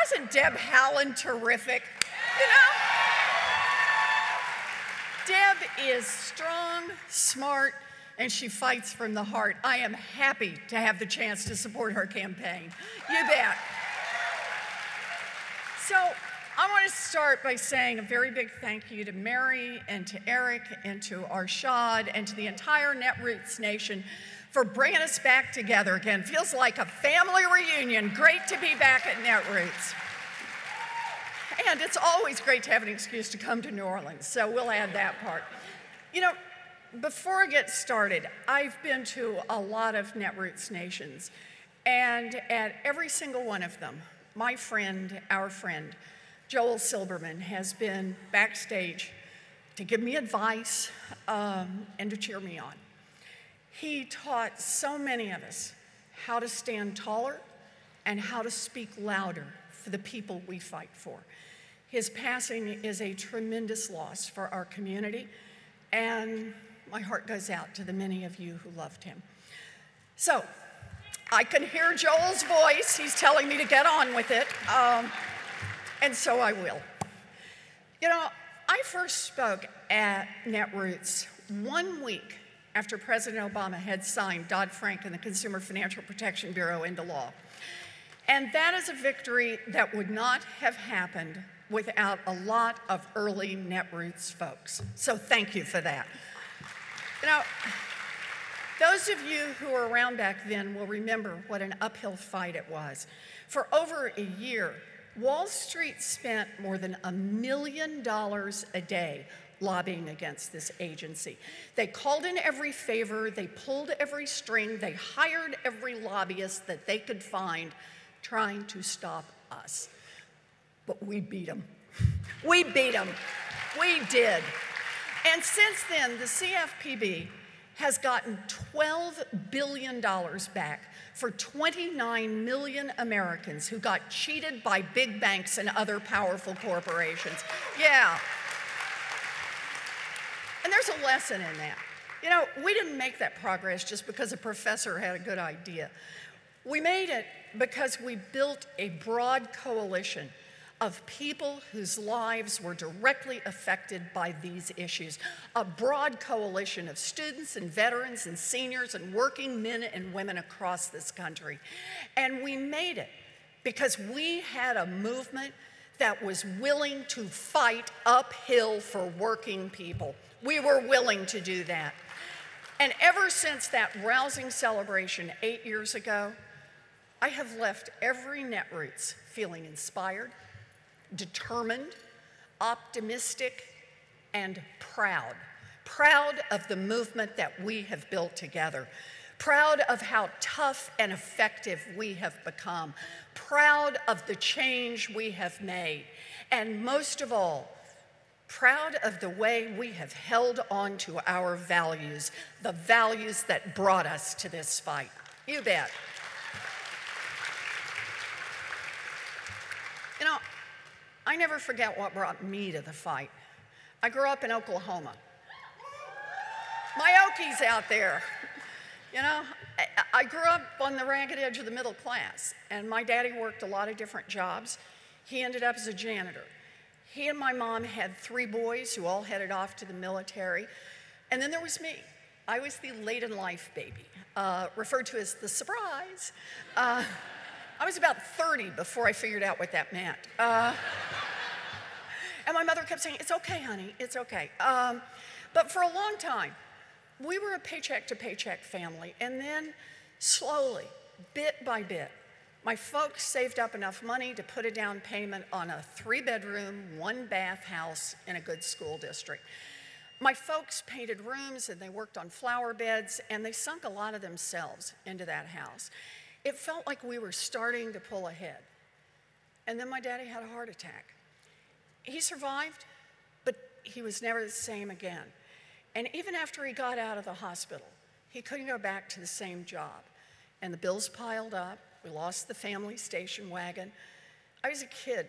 Wasn't Deb Howland terrific? Deb is strong, smart, and she fights from the heart. I am happy to have the chance to support her campaign. You bet. So I want to start by saying a very big thank you to Mary and to Eric and to Arshad and to the entire Netroots Nation for bringing us back together again. Feels like a family reunion. Great to be back at Netroots. And it's always great to have an excuse to come to New Orleans, so we'll add that part. Before I get started, I've been to a lot of Netroots nations, and at every single one of them, my friend, our friend, Joel Silberman, has been backstage to give me advice and to cheer me on. He taught so many of us how to stand taller and how to speak louder for the people we fight for. His passing is a tremendous loss for our community, and my heart goes out to the many of you who loved him. So, I can hear Joel's voice. He's telling me to get on with it, and so I will. I first spoke at Netroots 1 week after President Obama had signed Dodd-Frank and the Consumer Financial Protection Bureau into law. And that is a victory that would not have happened without a lot of early Netroots folks. So thank you for that. Those of you who were around back then will remember what an uphill fight it was. For over a year, Wall Street spent more than $1 million a day lobbying against this agency. They called in every favor, they pulled every string, they hired every lobbyist that they could find trying to stop us. But we beat them. We beat them. We did. And since then, the CFPB has gotten $12 billion back for 29 million Americans who got cheated by big banks and other powerful corporations. Yeah. And there's a lesson in that. We didn't make that progress just because a professor had a good idea. We made it because we built a broad coalition of people whose lives were directly affected by these issues. A broad coalition of students and veterans and seniors and working men and women across this country. And we made it because we had a movement that was willing to fight uphill for working people. We were willing to do that. And ever since that rousing celebration 8 years ago, I have left every Netroots feeling inspired, determined, optimistic, and proud. Proud of the movement that we have built together. Proud of how tough and effective we have become. Proud of the change we have made. And most of all, proud of the way we have held on to our values, the values that brought us to this fight. You bet. I never forget what brought me to the fight. I grew up in Oklahoma. My Okies out there. I grew up on the ragged edge of the middle class, and my daddy worked a lot of different jobs. He ended up as a janitor. He and my mom had 3 boys who all headed off to the military, and then there was me. I was the late-in-life baby, referred to as the surprise. I was about 30 before I figured out what that meant. And my mother kept saying, "It's okay, honey, it's okay." But for a long time, we were a paycheck-to-paycheck family. And then slowly, bit by bit, my folks saved up enough money to put a down payment on a 3-bedroom, 1-bath house in a good school district. My folks painted rooms and they worked on flower beds, and they sunk a lot of themselves into that house. It felt like we were starting to pull ahead. And then my daddy had a heart attack. He survived, but he was never the same again. And even after he got out of the hospital, he couldn't go back to the same job. And the bills piled up. We lost the family station wagon. I was a kid,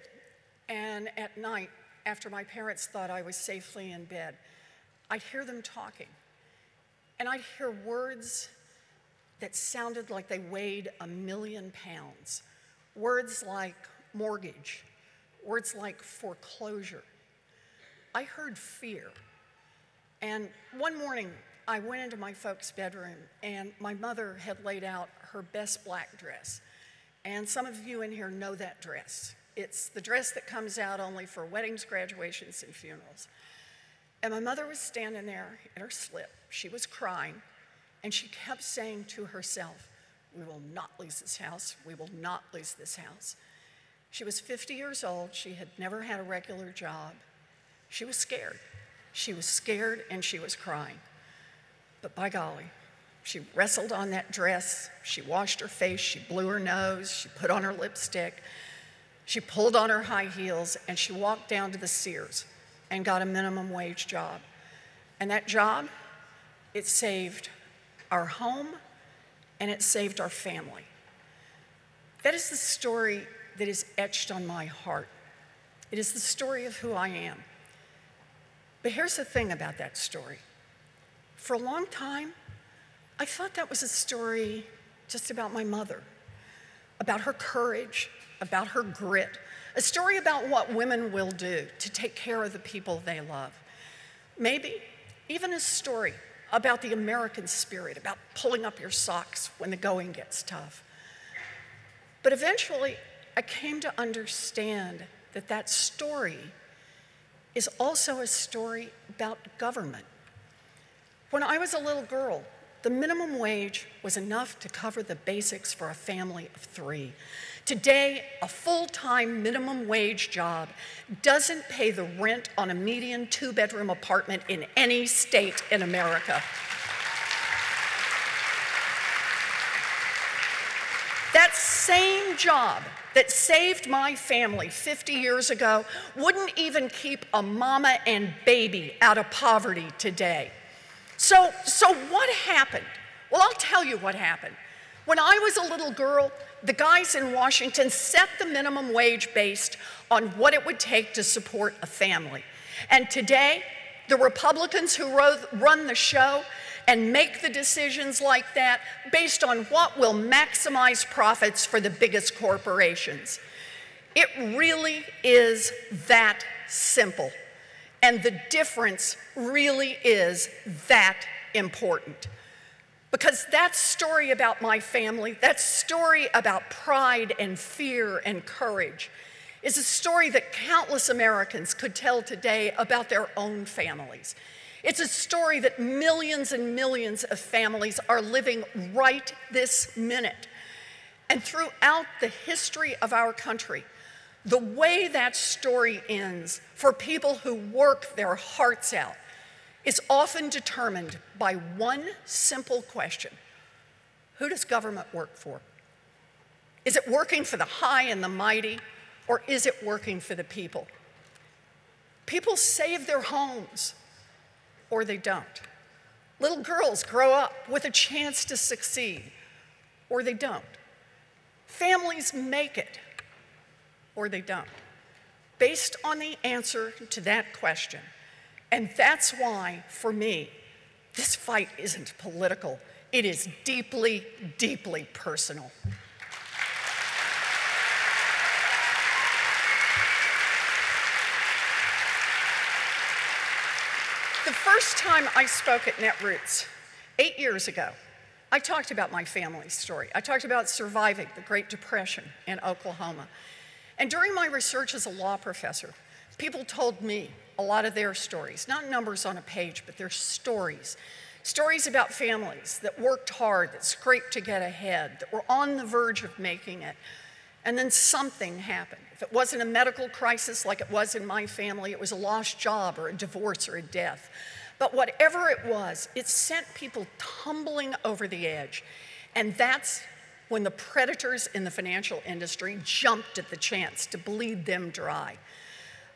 and at night, after my parents thought I was safely in bed, I'd hear them talking. And I'd hear words that sounded like they weighed 1,000,000 pounds. Words like mortgage, words like foreclosure. I heard fear. And one morning, I went into my folks' bedroom, and my mother had laid out her best black dress. And some of you in here know that dress. It's the dress that comes out only for weddings, graduations, and funerals. And my mother was standing there in her slip. She was crying, and she kept saying to herself, "We will not lose this house. We will not lose this house." She was 50 years old. She had never had a regular job. She was scared. She was scared, and she was crying. But by golly, she wrestled on that dress. She washed her face. She blew her nose. She put on her lipstick. She pulled on her high heels, and she walked down to the Sears and got a minimum wage job. And that job, it saved our home, and it saved our family. That is the story that is etched on my heart. It is the story of who I am. But here's the thing about that story. For a long time, I thought that was a story just about my mother, about her courage, about her grit, a story about what women will do to take care of the people they love. Maybe even a story about the American spirit, about pulling up your socks when the going gets tough. But eventually, I came to understand that that story is also a story about government. When I was a little girl, the minimum wage was enough to cover the basics for a family of 3. Today, a full-time minimum wage job doesn't pay the rent on a median 2-bedroom apartment in any state in America. That same job that saved my family 50 years ago wouldn't even keep a mama and baby out of poverty today. So what happened? Well, I'll tell you what happened. When I was a little girl, the guys in Washington set the minimum wage based on what it would take to support a family. And today, the Republicans who run the show and make the decisions like that based on what will maximize profits for the biggest corporations. It really is that simple. And the difference really is that important. Because that story about my family, that story about pride and fear and courage, is a story that countless Americans could tell today about their own families. It's a story that millions and millions of families are living right this minute. And throughout the history of our country, the way that story ends for people who work their hearts out is often determined by one simple question: who does government work for? Is it working for the high and the mighty, or is it working for the people? People save their homes, or they don't. Little girls grow up with a chance to succeed, or they don't. Families make it, or they don't, based on the answer to that question. And that's why, for me, this fight isn't political. It is deeply, deeply personal. The first time I spoke at Netroots, 8 years ago, I talked about my family's story. I talked about surviving the Great Depression in Oklahoma. And during my research as a law professor, people told me a lot of their stories, not numbers on a page, but their stories. Stories about families that worked hard, that scraped to get ahead, that were on the verge of making it, and then something happened. If it wasn't a medical crisis like it was in my family, it was a lost job or a divorce or a death. But whatever it was, it sent people tumbling over the edge. And that's when the predators in the financial industry jumped at the chance to bleed them dry.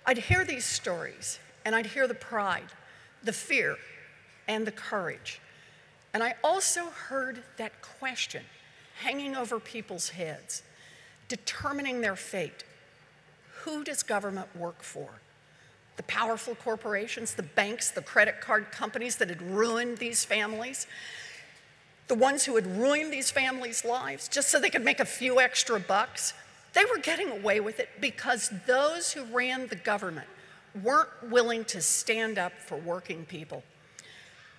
I'd hear these stories, and I'd hear the pride, the fear, and the courage. And I also heard that question hanging over people's heads, determining their fate. Who does government work for? The powerful corporations, the banks, the credit card companies that had ruined these families, the ones who had ruined these families' lives just so they could make a few extra bucks? They were getting away with it because those who ran the government weren't willing to stand up for working people.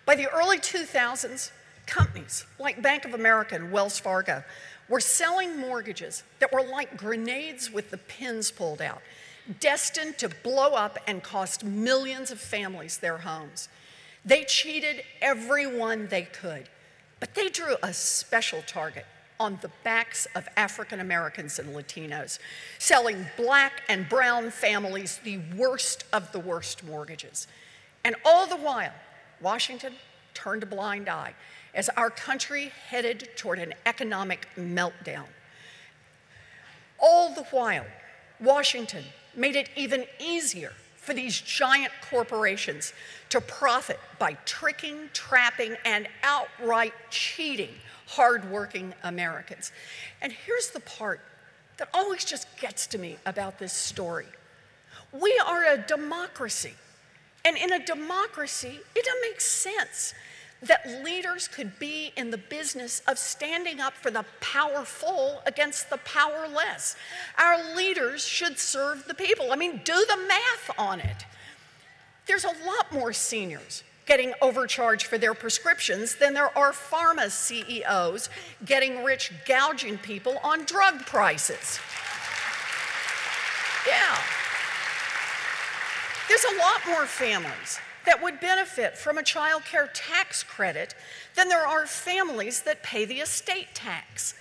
By the early 2000s, companies like Bank of America and Wells Fargo were selling mortgages that were like grenades with the pins pulled out, destined to blow up and cost millions of families their homes. They cheated everyone they could, but they drew a special target on the backs of African Americans and Latinos, selling black and brown families the worst of the worst mortgages. And all the while, Washington turned a blind eye as our country headed toward an economic meltdown. All the while, Washington made it even easier for these giant corporations to profit by tricking, trapping, and outright cheating hardworking Americans. And here's the part that always just gets to me about this story. We are a democracy, and in a democracy, it makes sense that leaders could be in the business of standing up for the powerful against the powerless. Our leaders should serve the people. I mean, do the math on it. There's a lot more seniors getting overcharged for their prescriptions than there are pharma CEOs getting rich gouging people on drug prices. Yeah. There's a lot more families that would benefit from a child care tax credit than there are families that pay the estate tax.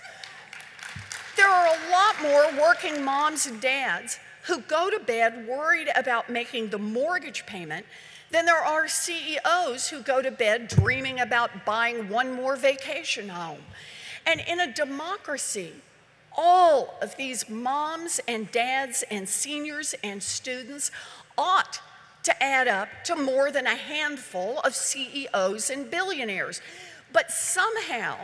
There are a lot more working moms and dads who go to bed worried about making the mortgage payment than there are CEOs who go to bed dreaming about buying one more vacation home. And in a democracy, all of these moms and dads and seniors and students ought to add up to more than a handful of CEOs and billionaires. But somehow,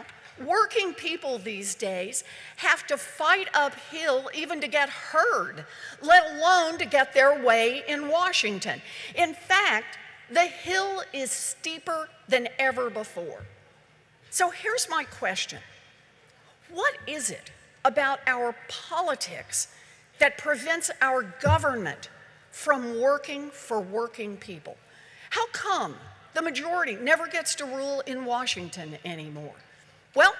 working people these days have to fight uphill even to get heard, let alone to get their way in Washington. In fact, the hill is steeper than ever before. So here's my question. What is it about our politics that prevents our government from working for working people? How come the majority never gets to rule in Washington anymore? Well,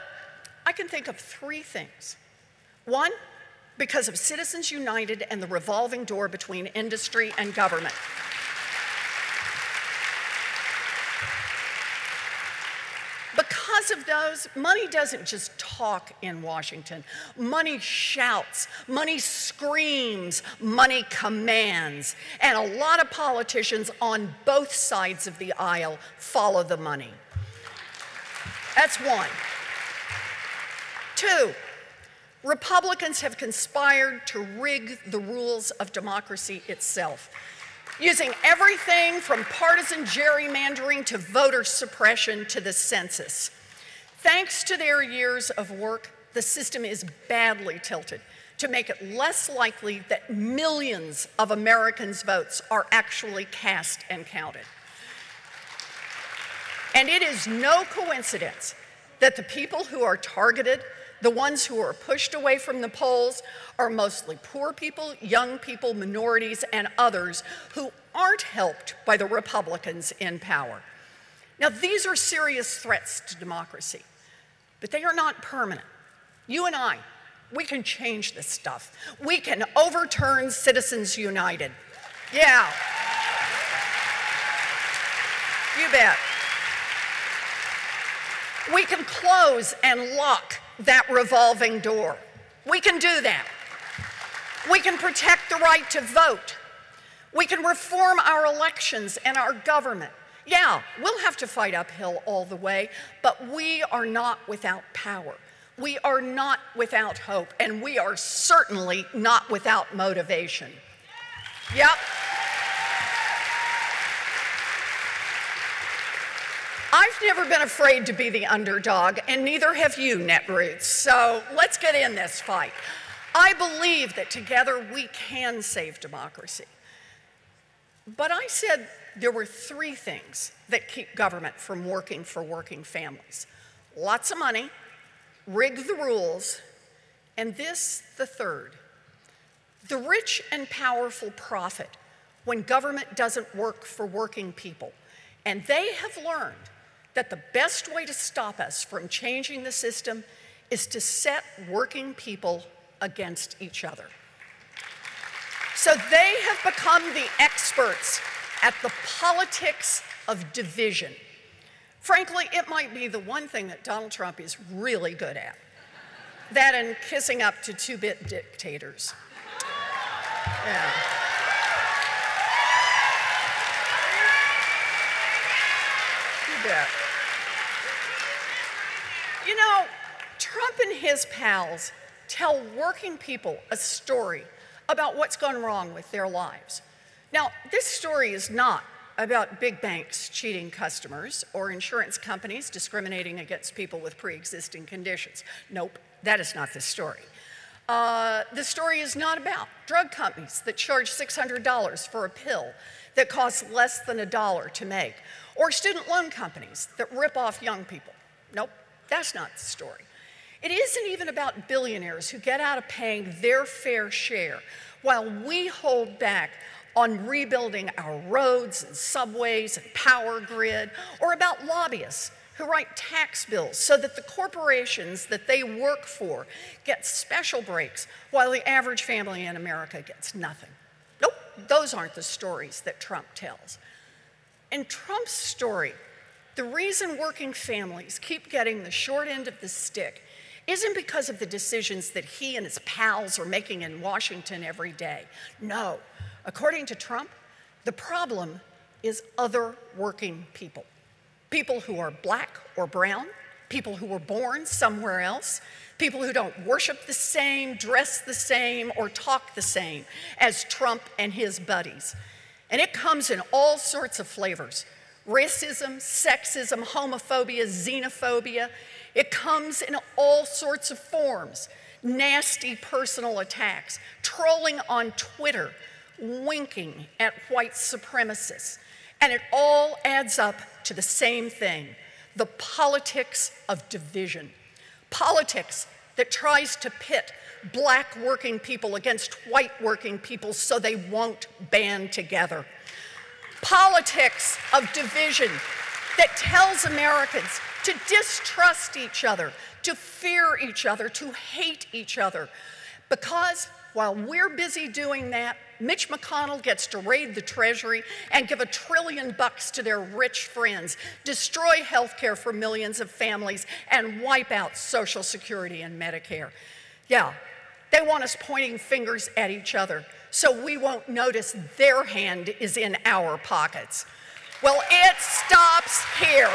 I can think of three things. One, because of Citizens United and the revolving door between industry and government. Because of those, money doesn't just talk in Washington. Money shouts, money screams, money commands. And a lot of politicians on both sides of the aisle follow the money. That's one. Two, Republicans have conspired to rig the rules of democracy itself, using everything from partisan gerrymandering to voter suppression to the census. Thanks to their years of work, the system is badly tilted to make it less likely that millions of Americans' votes are actually cast and counted. And it is no coincidence that the people who are targeted, the ones who are pushed away from the polls, are mostly poor people, young people, minorities, and others who aren't helped by the Republicans in power. Now, these are serious threats to democracy, but they are not permanent. You and I, we can change this stuff. We can overturn Citizens United. Yeah. You bet. We can close and lock that revolving door. We can do that. We can protect the right to vote. We can reform our elections and our government. Yeah, we'll have to fight uphill all the way, but we are not without power. We are not without hope, and we are certainly not without motivation. Yep. I've never been afraid to be the underdog, and neither have you, Netroots. So let's get in this fight. I believe that together we can save democracy. But I said there were three things that keep government from working for working families. Lots of money, rig the rules, and this, the third, The rich and powerful profit when government doesn't work for working people. And they have learned that the best way to stop us from changing the system is to set working people against each other. So they have become the experts at the politics of division. Frankly, it might be the one thing that Donald Trump is really good at. That and kissing up to two-bit dictators. Yeah. You bet. You know, Trump and his pals tell working people a story about what's gone wrong with their lives. Now, this story is not about big banks cheating customers or insurance companies discriminating against people with pre-existing conditions. Nope, that is not the story. The story is not about drug companies that charge $600 for a pill that costs less than $1 to make, or student loan companies that rip off young people. Nope, that's not the story. It isn't even about billionaires who get out of paying their fair share while we hold back on rebuilding our roads and subways and power grid, or about lobbyists who write tax bills so that the corporations that they work for get special breaks while the average family in America gets nothing. Nope, those aren't the stories that Trump tells. In Trump's story, the reason working families keep getting the short end of the stick isn't because of the decisions that he and his pals are making in Washington every day. No, according to Trump, the problem is other working people. People who are black or brown, people who were born somewhere else, people who don't worship the same, dress the same, or talk the same as Trump and his buddies. And it comes in all sorts of flavors: racism, sexism, homophobia, xenophobia. It comes in all sorts of forms: nasty personal attacks, trolling on Twitter, winking at white supremacists. And it all adds up to the same thing: the politics of division. Politics that tries to pit black working people against white working people so they won't band together. Politics of division that tells Americans to distrust each other, to fear each other, to hate each other. Because while we're busy doing that, Mitch McConnell gets to raid the Treasury and give $1 trillion to their rich friends, destroy health care for millions of families, and wipe out Social Security and Medicare. Yeah, they want us pointing fingers at each other so we won't notice their hand is in our pockets. Well, it stops here.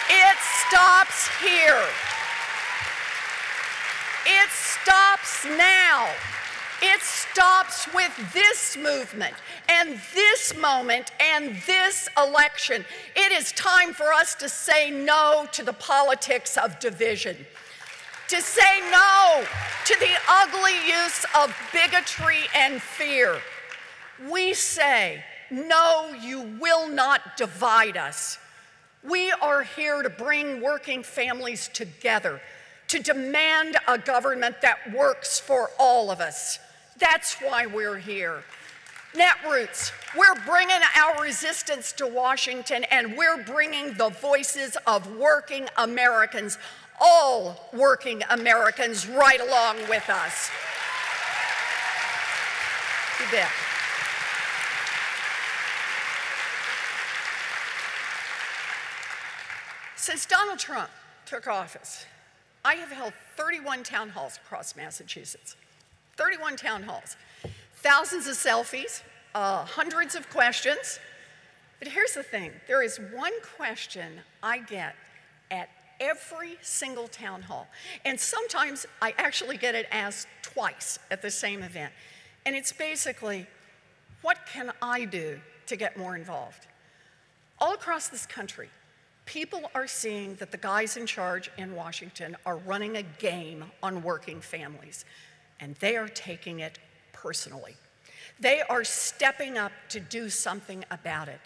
It stops here. It stops now. It stops with this movement and this moment and this election. It is time for us to say no to the politics of division, to say no to the ugly use of bigotry and fear. We say, no, you will not divide us. We are here to bring working families together, to demand a government that works for all of us. That's why we're here. Netroots, we're bringing our resistance to Washington, and we're bringing the voices of working Americans, all working Americans, right along with us. You bet. Since Donald Trump took office, I have held 31 town halls across Massachusetts. 31 town halls, thousands of selfies, hundreds of questions. But here's the thing, there is one question I get at every single town hall. And sometimes I actually get it asked twice at the same event. And it's basically, what can I do to get more involved? All across this country, people are seeing that the guys in charge in Washington are running a game on working families. And they are taking it personally. They are stepping up to do something about it.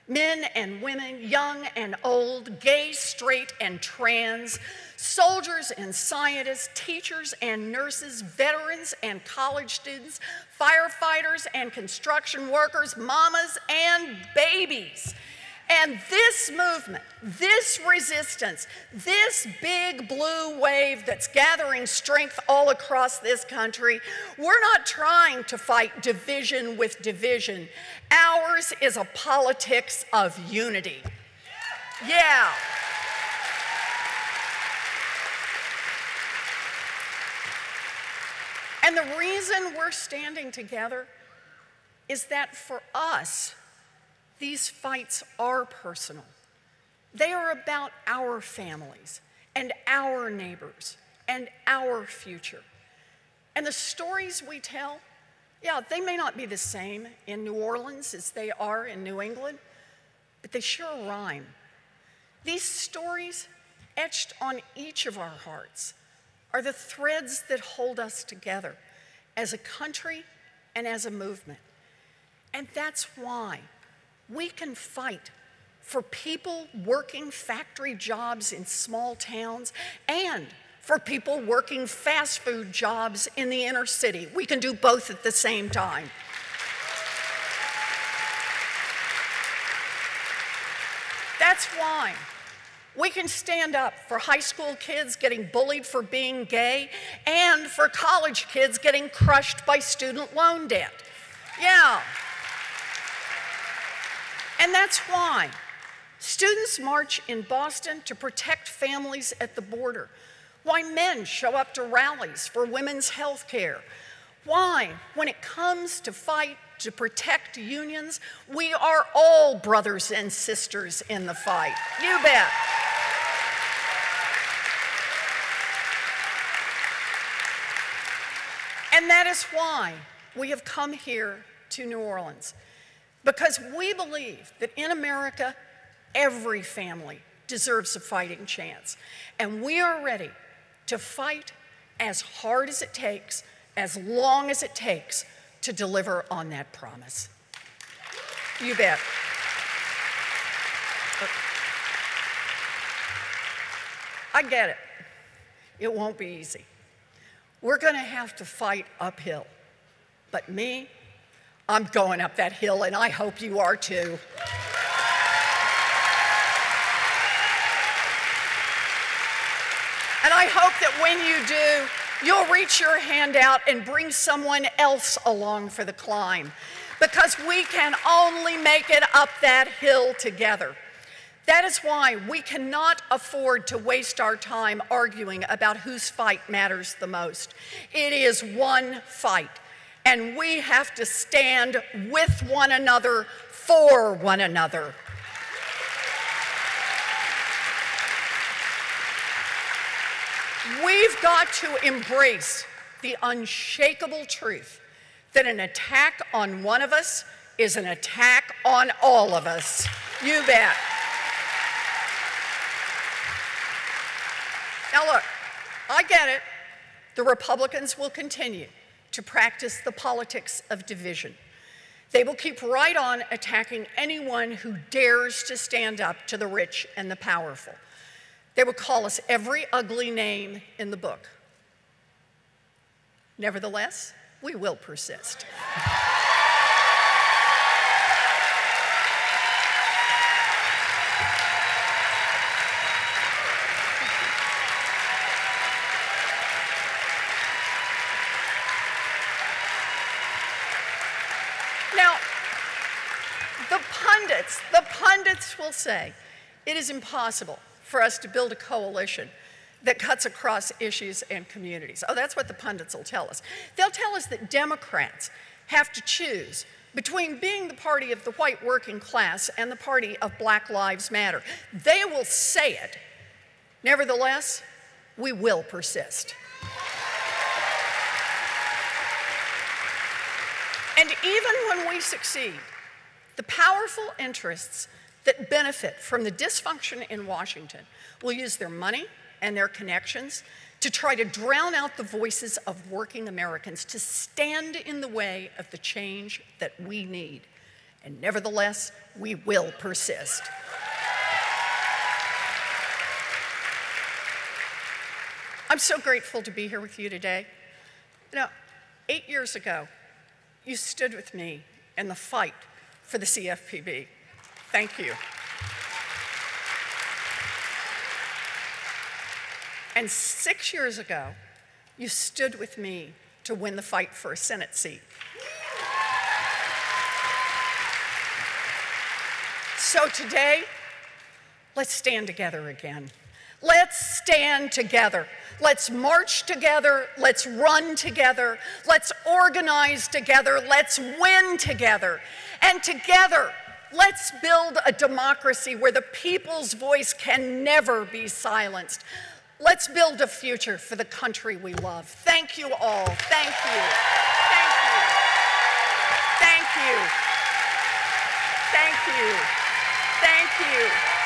Men and women, young and old, gay, straight, and trans, soldiers and scientists, teachers and nurses, veterans and college students, firefighters and construction workers, mamas and babies. And this movement, this resistance, this big blue wave that's gathering strength all across this country, we're not trying to fight division with division. Ours is a politics of unity. Yeah. And the reason we're standing together is that for us, these fights are personal. They are about our families and our neighbors and our future. And the stories we tell, yeah, they may not be the same in New Orleans as they are in New England, but they sure rhyme. These stories, etched on each of our hearts, are the threads that hold us together as a country and as a movement. And that's why we can fight for people working factory jobs in small towns and for people working fast food jobs in the inner city. We can do both at the same time. That's why we can stand up for high school kids getting bullied for being gay and for college kids getting crushed by student loan debt. Yeah. And that's why students march in Boston to protect families at the border, why men show up to rallies for women's health care, why, when it comes to fight to protect unions, we are all brothers and sisters in the fight. You bet. And that is why we have come here to New Orleans. Because we believe that in America, every family deserves a fighting chance. And we are ready to fight as hard as it takes, as long as it takes, to deliver on that promise. You bet. I get it. It won't be easy. We're going to have to fight uphill. But me, I'm going up that hill, and I hope you are too. And I hope that when you do, you'll reach your hand out and bring someone else along for the climb, because we can only make it up that hill together. That is why we cannot afford to waste our time arguing about whose fight matters the most. It is one fight. And we have to stand with one another, for one another. We've got to embrace the unshakable truth that an attack on one of us is an attack on all of us. You bet. Now look, I get it. The Republicans will continue to practice the politics of division. They will keep right on attacking anyone who dares to stand up to the rich and the powerful. They will call us every ugly name in the book. Nevertheless, we will persist. Now, the pundits will say it is impossible for us to build a coalition that cuts across issues and communities. Oh, that's what the pundits will tell us. They'll tell us that Democrats have to choose between being the party of the white working class and the party of Black Lives Matter. They will say it. Nevertheless, we will persist. And even when we succeed, the powerful interests that benefit from the dysfunction in Washington will use their money and their connections to try to drown out the voices of working Americans, to stand in the way of the change that we need. and nevertheless, we will persist. I'm so grateful to be here with you today. 8 years ago, you stood with me in the fight for the CFPB. Thank you. And 6 years ago, you stood with me to win the fight for a Senate seat. So today, let's stand together again. Let's stand together. Let's march together. Let's run together. Let's organize together. Let's win together. And together, let's build a democracy where the people's voice can never be silenced. Let's build a future for the country we love. Thank you all. Thank you. Thank you. Thank you. Thank you. Thank you.